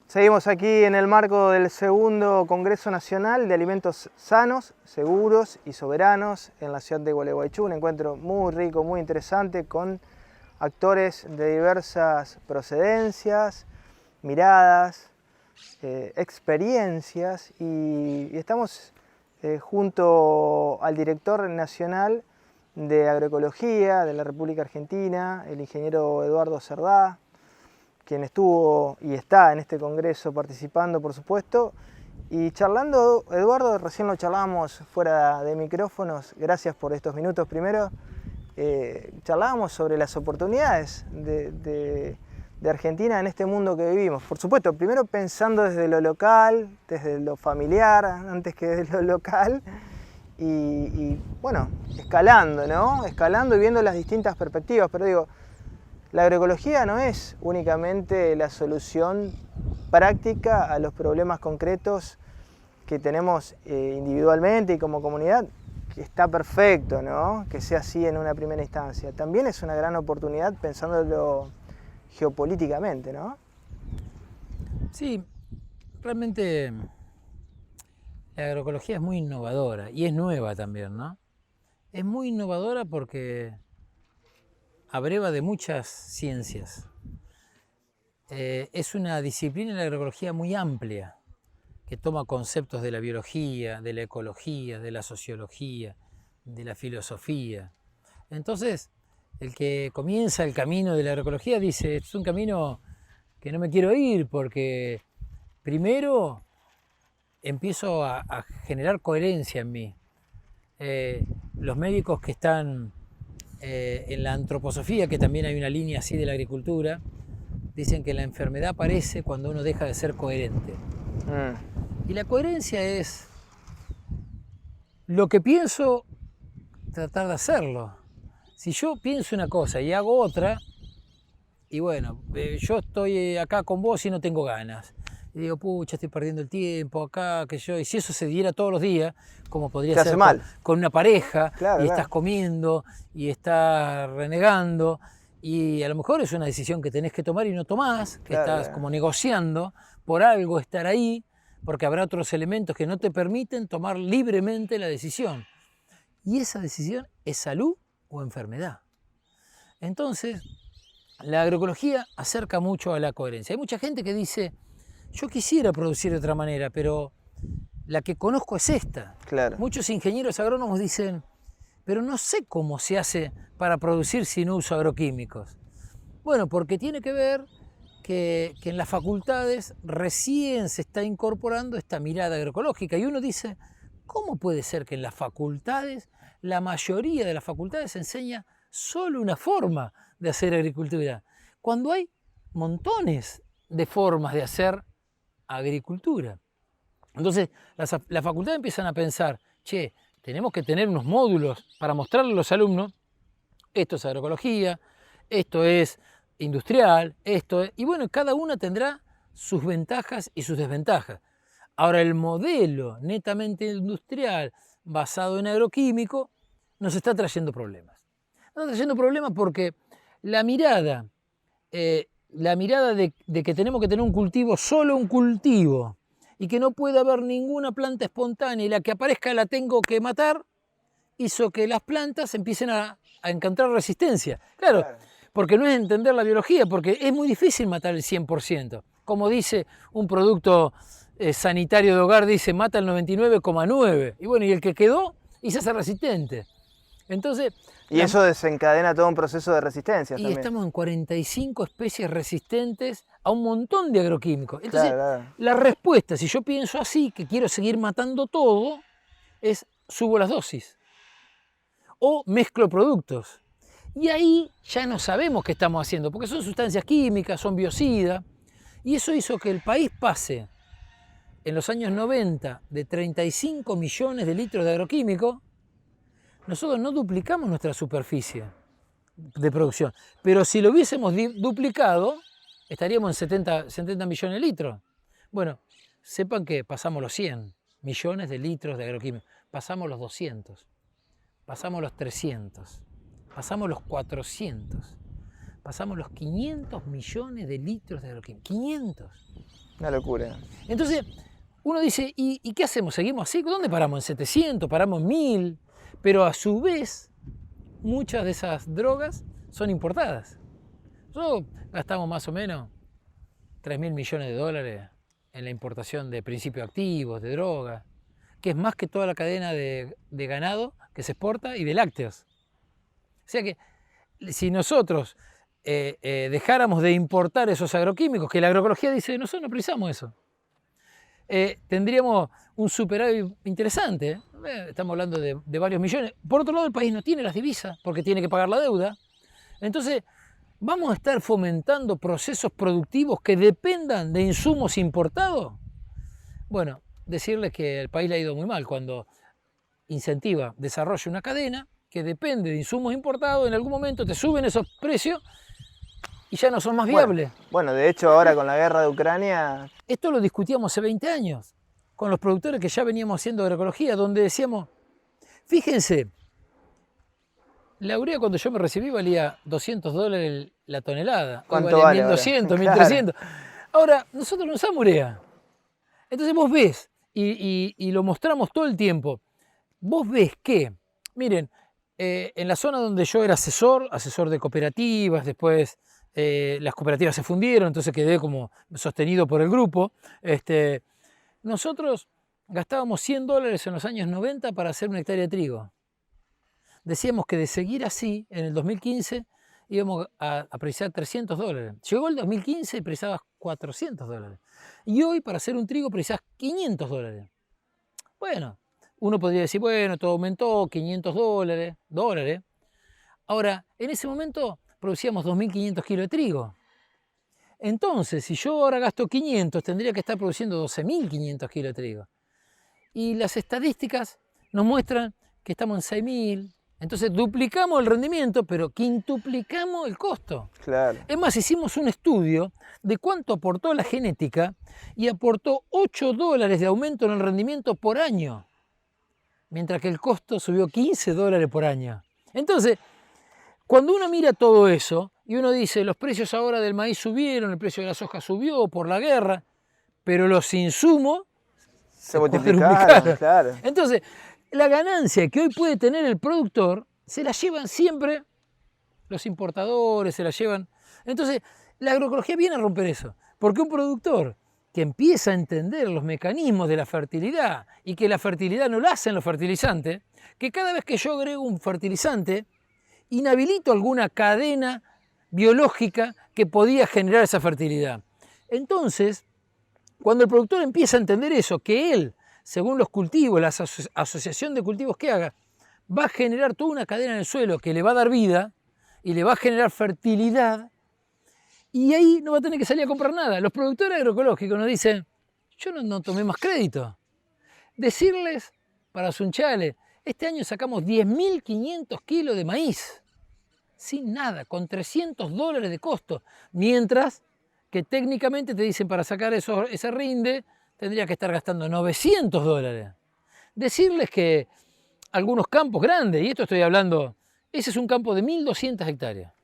Seguimos aquí en el marco del segundo Congreso Nacional de Alimentos Sanos, Seguros y Soberanos en la ciudad de Gualeguaychú. Un encuentro muy rico, muy interesante con actores de diversas procedencias, miradas, experiencias y estamos junto al director nacional de Agroecología de la República Argentina, el ingeniero Eduardo Cerdá, quien estuvo y está en este congreso participando, por supuesto, y charlando, Eduardo, recién lo charlábamos fuera de micrófonos, gracias por estos minutos primero, charlábamos sobre las oportunidades de Argentina en este mundo que vivimos. Por supuesto, primero pensando desde lo local, desde lo familiar, antes que desde lo local, y bueno, escalando, ¿no? Escalando y viendo las distintas perspectivas, pero digo, la agroecología no es únicamente la solución práctica a los problemas concretos que tenemos individualmente y como comunidad, que está perfecto, ¿no? Que sea así en una primera instancia. También es una gran oportunidad pensándolo geopolíticamente, ¿no? Sí, realmente la agroecología es muy innovadora y es nueva también, ¿no? Es muy innovadora porque abreva de muchas ciencias. Es una disciplina de la agroecología muy amplia, que toma conceptos de la biología, de la ecología, de la sociología, de la filosofía. Entonces, el que comienza el camino de la agroecología dice, es un camino que no me quiero ir porque primero empiezo a generar coherencia en mí. Los médicos que están en la antroposofía, que también hay una línea así de la agricultura, dicen que la enfermedad aparece cuando uno deja de ser coherente. Y la coherencia es lo que pienso, tratar de hacerlo. Si yo pienso una cosa y hago otra, y bueno, yo estoy acá con vos y no tengo ganas. Y digo, pucha, estoy perdiendo el tiempo acá, que yo. Y si eso se diera todos los días, como podría ser con una pareja, claro, y estás comiendo y estás renegando, y a lo mejor es una decisión que tenés que tomar y no tomás, que estás como negociando por algo estar ahí, porque habrá otros elementos que no te permiten tomar libremente la decisión. Y esa decisión es salud o enfermedad. Entonces, la agroecología acerca mucho a la coherencia. Hay mucha gente que dice, yo quisiera producir de otra manera, pero la que conozco es esta. Claro. Muchos ingenieros agrónomos dicen, pero no sé cómo se hace para producir sin uso agroquímicos. Bueno, porque tiene que ver que en las facultades recién se está incorporando esta mirada agroecológica. Y uno dice, ¿cómo puede ser que en las facultades, la mayoría de las facultades enseña solo una forma de hacer agricultura, cuando hay montones de formas de hacer agricultura? Entonces, las facultades empiezan a pensar, che, tenemos que tener unos módulos para mostrarle a los alumnos, esto es agroecología, esto es industrial, esto es... Y bueno, cada una tendrá sus ventajas y sus desventajas. Ahora, el modelo netamente industrial basado en agroquímico nos está trayendo problemas. Nos está trayendo problemas porque la mirada de que tenemos que tener un cultivo, solo un cultivo, y que no puede haber ninguna planta espontánea y la que aparezca la tengo que matar, hizo que las plantas empiecen a encontrar resistencia. Claro, porque no es entender la biología, porque es muy difícil matar el 100%. Como dice un producto sanitario de hogar, dice mata el 99,9%. Y bueno, y el que quedó y se hace resistente. Entonces, y eso desencadena todo un proceso de resistencia. Y también estamos en 45 especies resistentes a un montón de agroquímicos. Entonces, la respuesta, si yo pienso así, que quiero seguir matando todo, es subo las dosis o mezclo productos. Y ahí ya no sabemos qué estamos haciendo, porque son sustancias químicas, son biocidas, y eso hizo que el país pase en los años 90 de 35 millones de litros de agroquímicos. Nosotros no duplicamos nuestra superficie de producción, pero si lo hubiésemos duplicado, estaríamos en 70 millones de litros. Bueno, sepan que pasamos los 100 millones de litros de agroquímicos, pasamos los 200, pasamos los 300, pasamos los 400, pasamos los 500 millones de litros de agroquímicos. 500. Una locura. Entonces, uno dice, ¿y qué hacemos? ¿Seguimos así? ¿Dónde paramos? ¿En 700? ¿Paramos en 1000? Pero a su vez, muchas de esas drogas son importadas. Nosotros gastamos más o menos 3.000 millones de dólares en la importación de principios activos, de drogas, que es más que toda la cadena de ganado que se exporta y de lácteos. O sea que si nosotros dejáramos de importar esos agroquímicos, que la agroecología dice, nosotros no precisamos eso, tendríamos un superávit interesante. Estamos hablando de varios millones. Por otro lado, el país no tiene las divisas porque tiene que pagar la deuda. Entonces, ¿vamos a estar fomentando procesos productivos que dependan de insumos importados? Bueno, decirles que el país le ha ido muy mal cuando incentiva, desarrolla una cadena que depende de insumos importados, en algún momento te suben esos precios y ya no son más viables. Bueno, de hecho ahora con la guerra de Ucrania... Esto lo discutíamos hace 20 años con los productores que ya veníamos haciendo agroecología, donde decíamos, fíjense, la urea cuando yo me recibí valía $200 la tonelada. ¿Cuánto vale 1.200, ahora? 1.300. Ahora, nosotros no usamos urea. Entonces vos ves, y lo mostramos todo el tiempo, vos ves que, miren, en la zona donde yo era asesor de cooperativas, después las cooperativas se fundieron, entonces quedé como sostenido por el grupo, nosotros gastábamos $100 en los años 90 para hacer una hectárea de trigo. Decíamos que de seguir así, en el 2015 íbamos a precisar $300. Llegó el 2015 y precisabas $400. Y hoy para hacer un trigo precisas $500. Bueno, uno podría decir, bueno, todo aumentó, $500. Ahora, en ese momento producíamos 2.500 kilos de trigo. Entonces, si yo ahora gasto 500, tendría que estar produciendo 12.500 kilos de trigo. Y las estadísticas nos muestran que estamos en 6.000. Entonces duplicamos el rendimiento, pero quintuplicamos el costo. Claro. Es más, hicimos un estudio de cuánto aportó la genética y aportó $8 de aumento en el rendimiento por año, mientras que el costo subió $15 por año. Entonces, cuando uno mira todo eso y uno dice, los precios ahora del maíz subieron, el precio de la soja subió por la guerra, pero los insumos se multiplicaron, claro. Entonces, la ganancia que hoy puede tener el productor, se la llevan siempre los importadores, se la llevan. Entonces, la agroecología viene a romper eso, porque un productor que empieza a entender los mecanismos de la fertilidad y que la fertilidad no la hacen los fertilizantes, que cada vez que yo agrego un fertilizante, inhabilito alguna cadena biológica que podía generar esa fertilidad. Entonces, cuando el productor empieza a entender eso, que él, según los cultivos, la asociación de cultivos que haga, va a generar toda una cadena en el suelo que le va a dar vida y le va a generar fertilidad, y ahí no va a tener que salir a comprar nada. Los productores agroecológicos nos dicen, yo no tomé más crédito. Decirles, para Sunchales, este año sacamos 10.500 kilos de maíz, sin nada, con $300 de costo, mientras que técnicamente te dicen para sacar ese rinde, tendría que estar gastando $900. Decirles que algunos campos grandes, y esto estoy hablando, ese es un campo de 1.200 hectáreas,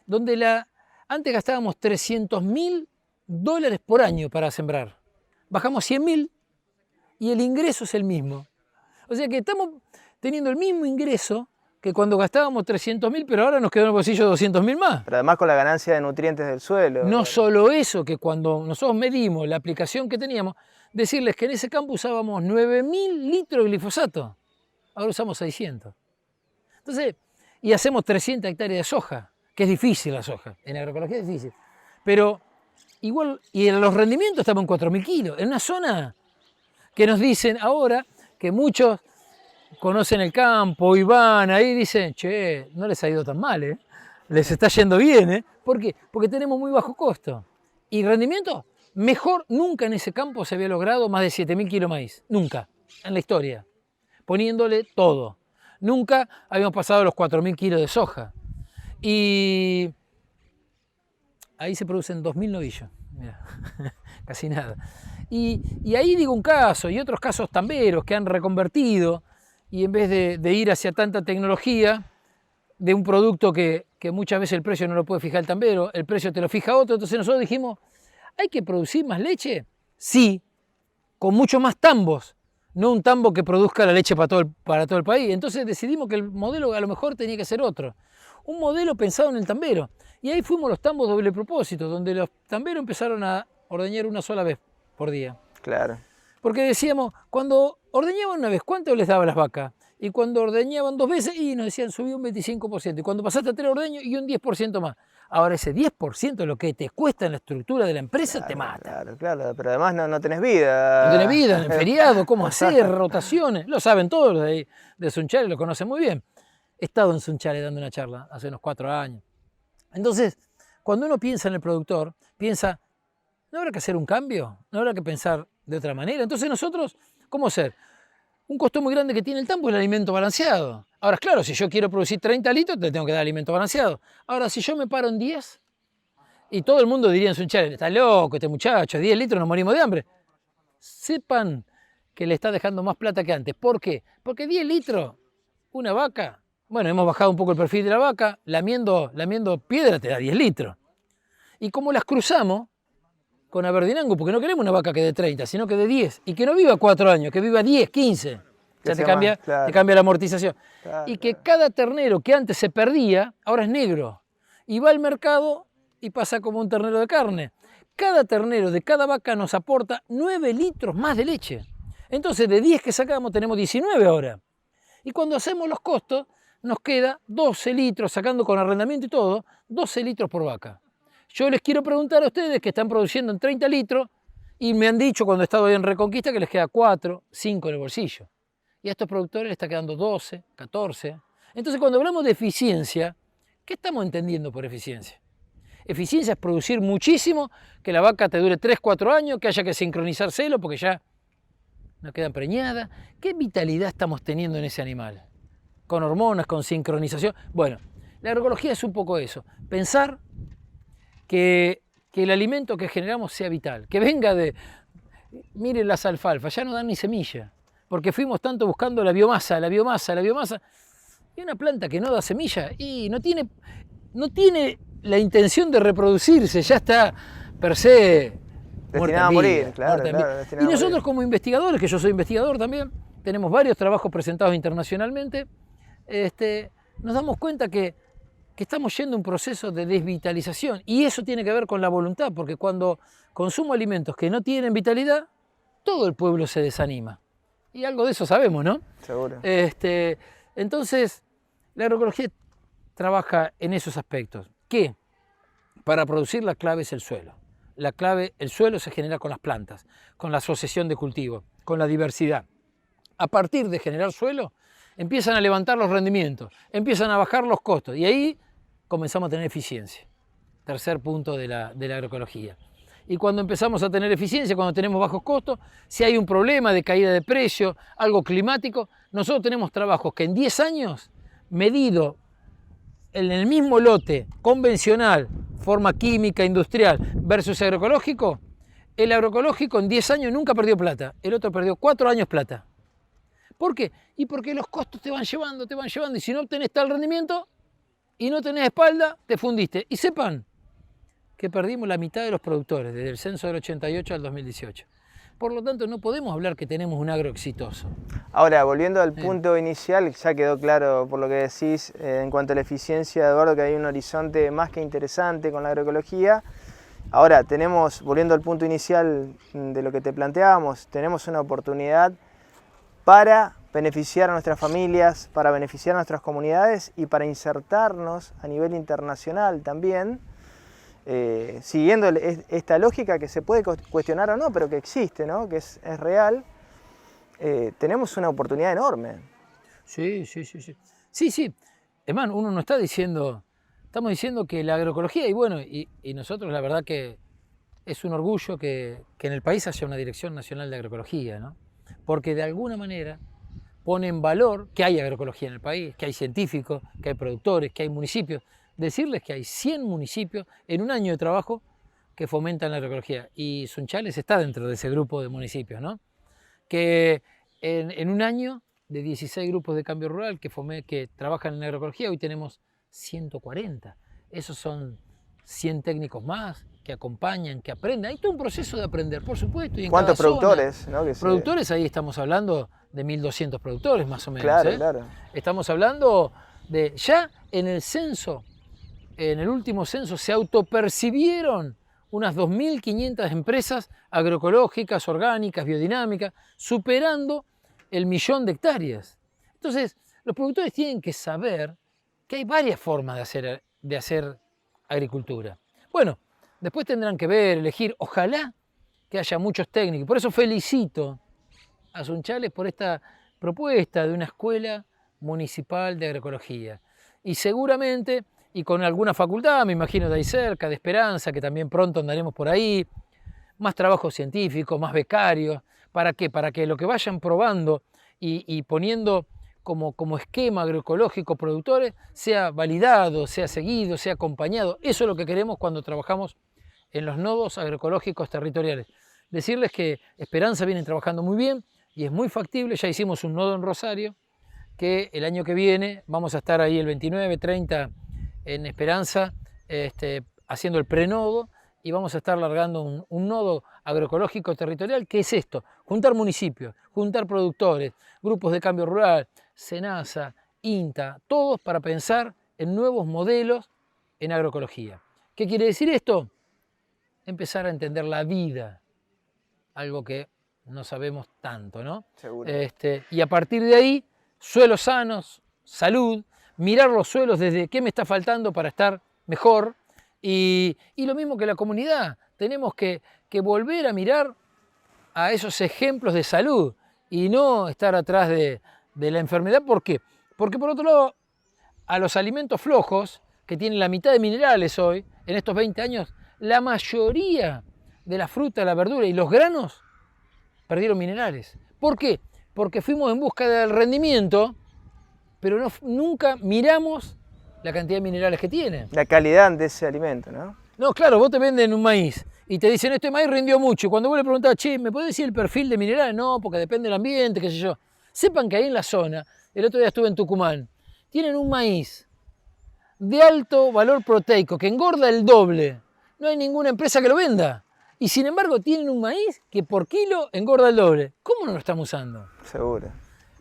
donde antes gastábamos $300.000 por año para sembrar. Bajamos 100.000 y el ingreso es el mismo. O sea que estamos teniendo el mismo ingreso que cuando gastábamos 300.000, pero ahora nos quedó en el bolsillo 200.000 más. Pero además con la ganancia de nutrientes del suelo. No solo eso, que cuando nosotros medimos la aplicación que teníamos, decirles que en ese campo usábamos 9.000 litros de glifosato, ahora usamos 600. Entonces, y hacemos 300 hectáreas de soja, que es difícil la soja, en agroecología es difícil, pero igual, y en los rendimientos estamos en 4.000 kilos, en una zona que nos dicen ahora que muchos conocen el campo y van ahí y dicen, che, no les ha ido tan mal, les está yendo bien, ¿Por qué? Porque tenemos muy bajo costo. Y rendimiento, mejor, nunca en ese campo se había logrado más de 7.000 kilos de maíz, nunca, en la historia, poniéndole todo. Nunca habíamos pasado los 4.000 kilos de soja. Y ahí se producen 2.000 novillos, mirá, casi nada. Y ahí digo un caso, y otros casos tamberos que han reconvertido, y en vez de ir hacia tanta tecnología, de un producto que muchas veces el precio no lo puede fijar el tambero, el precio te lo fija otro, entonces nosotros dijimos, ¿Hay que producir más leche? Sí, con mucho más tambos, no un tambo que produzca la leche para todo el país. Entonces decidimos que el modelo a lo mejor tenía que ser otro. Un modelo pensado en el tambero. Y ahí fuimos los tambos doble propósito, donde los tamberos empezaron a ordeñar una sola vez por día. Claro. Porque decíamos, cuando ordeñaban una vez, ¿cuánto les daba las vacas? Y cuando ordeñaban 2 veces, y nos decían, subí un 25%. Y cuando pasaste a 3 ordeños, y un 10% más. Ahora ese 10% lo que te cuesta en la estructura de la empresa, Claro, te mata. claro, pero además no tenés vida. No tenés vida, en feriado, cómo hacer, rotaciones. Lo saben todos los de ahí, de Sunchales, lo conocen muy bien. He estado en Sunchales dando una charla hace unos 4 años. Entonces, cuando uno piensa en el productor, piensa, ¿no habrá que hacer un cambio? ¿No habrá que pensar de otra manera? Entonces nosotros, ¿cómo hacer? Un costo muy grande que tiene el tambo es el alimento balanceado. Ahora, claro, si yo quiero producir 30 litros, te tengo que dar alimento balanceado. Ahora, si yo me paro en 10, y todo el mundo diría en Sunchales, está loco este muchacho, 10 litros nos morimos de hambre. Sepan que le está dejando más plata que antes. ¿Por qué? Porque 10 litros, una vaca, bueno, hemos bajado un poco el perfil de la vaca, lamiendo piedra te da 10 litros. Y como las cruzamos con Aberdeen, porque no queremos una vaca que dé 30, sino que dé 10, y que no viva 4 años, que viva 10, 15. Ya te cambia la amortización. Claro, y que cada ternero que antes se perdía, ahora es negro. Y va al mercado y pasa como un ternero de carne. Cada ternero de cada vaca nos aporta 9 litros más de leche. Entonces de 10 que sacamos tenemos 19 ahora. Y cuando hacemos los costos, nos queda 12 litros, sacando con arrendamiento y todo, 12 litros por vaca. Yo les quiero preguntar a ustedes que están produciendo en 30 litros y me han dicho cuando he estado ahí en Reconquista que les queda 4, 5 en el bolsillo. Y a estos productores les está quedando 12, 14. Entonces cuando hablamos de eficiencia, ¿qué estamos entendiendo por eficiencia? Eficiencia es producir muchísimo, que la vaca te dure 3, 4 años, que haya que sincronizárselo porque ya no quedan preñadas. ¿Qué vitalidad estamos teniendo en ese animal? Con hormonas, con sincronización. Bueno, la agroecología es un poco eso. Pensar que el alimento que generamos sea vital, que venga de... Miren las alfalfas, ya no dan ni semilla, porque fuimos tanto buscando la biomasa, y una planta que no da semilla y no tiene la intención de reproducirse, ya está per se destinada a morir, claro. Y nosotros como investigadores, que yo soy investigador también, tenemos varios trabajos presentados internacionalmente, nos damos cuenta que estamos yendo a un proceso de desvitalización y eso tiene que ver con la voluntad, porque cuando consumo alimentos que no tienen vitalidad, todo el pueblo se desanima. Y algo de eso sabemos, ¿no? Seguro. Entonces, la agroecología trabaja en esos aspectos. Que para producir la clave es el suelo. El suelo se genera con las plantas, con la asociación de cultivos, con la diversidad. A partir de generar suelo, empiezan a levantar los rendimientos, empiezan a bajar los costos y ahí comenzamos a tener eficiencia. Tercer punto de la agroecología. Y cuando empezamos a tener eficiencia, cuando tenemos bajos costos, si hay un problema de caída de precio, algo climático, nosotros tenemos trabajos que en 10 años, medido en el mismo lote convencional, forma química, industrial, versus agroecológico, el agroecológico en 10 años nunca perdió plata, el otro perdió 4 años plata. ¿Por qué? Y porque los costos te van llevando, y si no obtenés tal rendimiento y no tenés espalda, te fundiste. Y sepan que perdimos la mitad de los productores desde el censo del 88 al 2018. Por lo tanto, no podemos hablar que tenemos un agro exitoso. Ahora, volviendo al punto inicial, ya quedó claro por lo que decís en cuanto a la eficiencia, Eduardo, que hay un horizonte más que interesante con la agroecología. Ahora, volviendo al punto inicial de lo que te planteábamos, tenemos una oportunidad para beneficiar a nuestras familias, para beneficiar a nuestras comunidades y para insertarnos a nivel internacional también, siguiendo esta lógica que se puede cuestionar o no, pero que existe, ¿no? Que es real. Tenemos una oportunidad enorme. Sí. Hermano, uno no está diciendo, estamos diciendo que la agroecología, y nosotros la verdad que es un orgullo que en el país haya una Dirección Nacional de Agroecología, ¿no? Porque de alguna manera pone en valor que hay agroecología en el país, que hay científicos, que hay productores, que hay municipios. Decirles que hay 100 municipios en un año de trabajo que fomentan la agroecología y Sunchales está dentro de ese grupo de municipios, ¿no? Que en un año de 16 grupos de cambio rural que trabajan en agroecología, hoy tenemos 140. Esos son 100 técnicos más, que acompañan, que aprendan. Hay todo un proceso de aprender, por supuesto. Y en ¿Cuántos cada productores? zona, ¿No? Productores, ahí estamos hablando de 1.200 productores más o menos. Claro, claro. Estamos hablando de, ya en el censo, en el último censo, se autopercibieron unas 2.500 empresas agroecológicas, orgánicas, biodinámicas, superando el 1.000.000 de hectáreas. Entonces, los productores tienen que saber que hay varias formas de hacer agricultura. Bueno, después tendrán que ver, elegir, ojalá que haya muchos técnicos. Por eso felicito a Sunchales por esta propuesta de una escuela municipal de agroecología. Y seguramente, y con alguna facultad, me imagino de ahí cerca, de Esperanza, que también pronto andaremos por ahí, más trabajo científico, más becarios. ¿Para qué? Para que lo que vayan probando y poniendo como esquema agroecológico productores sea validado, sea seguido, sea acompañado. Eso es lo que queremos cuando trabajamos en los nodos agroecológicos territoriales. Decirles que Esperanza viene trabajando muy bien y es muy factible. Ya hicimos un nodo en Rosario, que el año que viene vamos a estar ahí el 29, 30 en Esperanza haciendo el prenodo, y vamos a estar largando un nodo agroecológico territorial, que es esto: juntar municipios, juntar productores, grupos de cambio rural, SENASA, INTA, todos para pensar en nuevos modelos en agroecología. ¿Qué quiere decir esto? Empezar a entender la vida, algo que no sabemos tanto, ¿no? Seguro. Y a partir de ahí, suelos sanos, salud, mirar los suelos desde qué me está faltando para estar mejor. Y lo mismo que la comunidad, tenemos que volver a mirar a esos ejemplos de salud y no estar atrás de la enfermedad. ¿Por qué? Porque por otro lado, a los alimentos flojos, que tienen la mitad de minerales hoy, en estos 20 años, la mayoría de la fruta, la verdura y los granos perdieron minerales. ¿Por qué? Porque fuimos en busca del rendimiento, pero nunca miramos la cantidad de minerales que tiene. La calidad de ese alimento, ¿no? No, claro, vos te venden un maíz y te dicen, este maíz rindió mucho. Y cuando vos le preguntás, che, ¿me podés decir el perfil de minerales? No, porque depende del ambiente, qué sé yo. Sepan que ahí en la zona, el otro día estuve en Tucumán, tienen un maíz de alto valor proteico que engorda el doble. No hay ninguna empresa que lo venda. Y sin embargo tienen un maíz que por kilo engorda el doble. ¿Cómo no lo estamos usando? Seguro.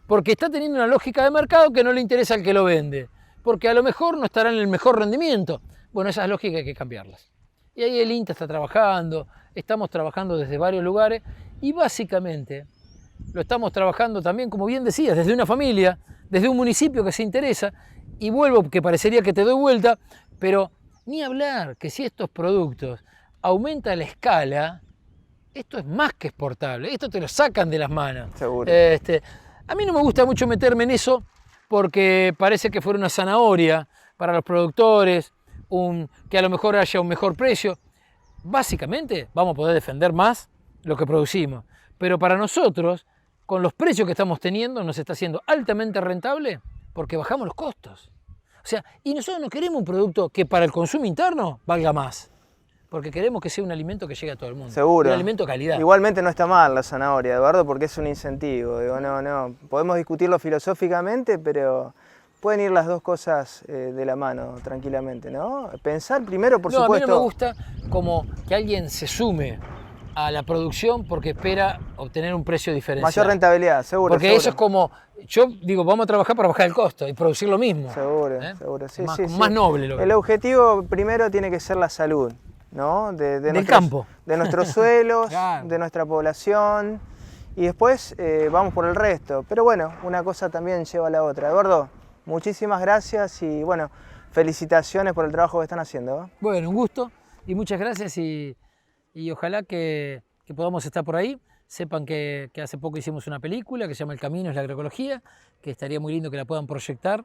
Porque está teniendo una lógica de mercado que no le interesa al que lo vende. Porque a lo mejor no estará en el mejor rendimiento. Bueno, esas lógicas hay que cambiarlas. Y ahí el INTA está trabajando, estamos trabajando desde varios lugares y básicamente lo estamos trabajando también, como bien decías, desde una familia, desde un municipio que se interesa. Y vuelvo, que parecería que te doy vuelta, pero ni hablar que si estos productos aumentan la escala, esto es más que exportable, esto te lo sacan de las manos. Seguro. A mí no me gusta mucho meterme en eso porque parece que fuera una zanahoria para los productores, que a lo mejor haya un mejor precio. Básicamente vamos a poder defender más lo que producimos, pero para nosotros, con los precios que estamos teniendo, nos está siendo altamente rentable porque bajamos los costos. O sea, y nosotros no queremos un producto que para el consumo interno valga más, porque queremos que sea un alimento que llegue a todo el mundo. Seguro. Un alimento de calidad. Igualmente no está mal la zanahoria, Eduardo, porque es un incentivo. Digo, no, podemos discutirlo filosóficamente, pero pueden ir las dos cosas de la mano tranquilamente, ¿no? Pensar primero, por supuesto. A mí no me gusta como que alguien se sume a la producción porque espera obtener un precio diferencial. Mayor rentabilidad, seguro. Porque seguro. eso es como, yo digo, vamos a trabajar para bajar el costo y producir lo mismo. Seguro, seguro. Sí, más, sí, más noble. El objetivo primero tiene que ser la salud, ¿no? Del campo. De nuestros suelos, Claro. de nuestra población, y después vamos por el resto. Pero bueno, una cosa también lleva a la otra. Eduardo, muchísimas gracias y bueno, felicitaciones por el trabajo que están haciendo. Bueno, un gusto y muchas gracias y ojalá que podamos estar por ahí. Sepan que hace poco hicimos una película que se llama El Camino es la Agroecología, que estaría muy lindo que la puedan proyectar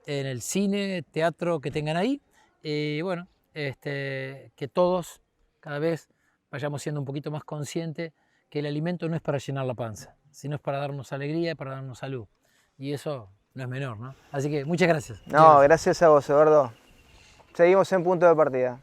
en el cine, teatro que tengan ahí. Y bueno, que todos cada vez vayamos siendo un poquito más conscientes que el alimento no es para llenar la panza, sino es para darnos alegría y para darnos salud. Y eso no es menor, ¿no? Así que muchas gracias. No, gracias a vos, Eduardo. Seguimos en punto de partida.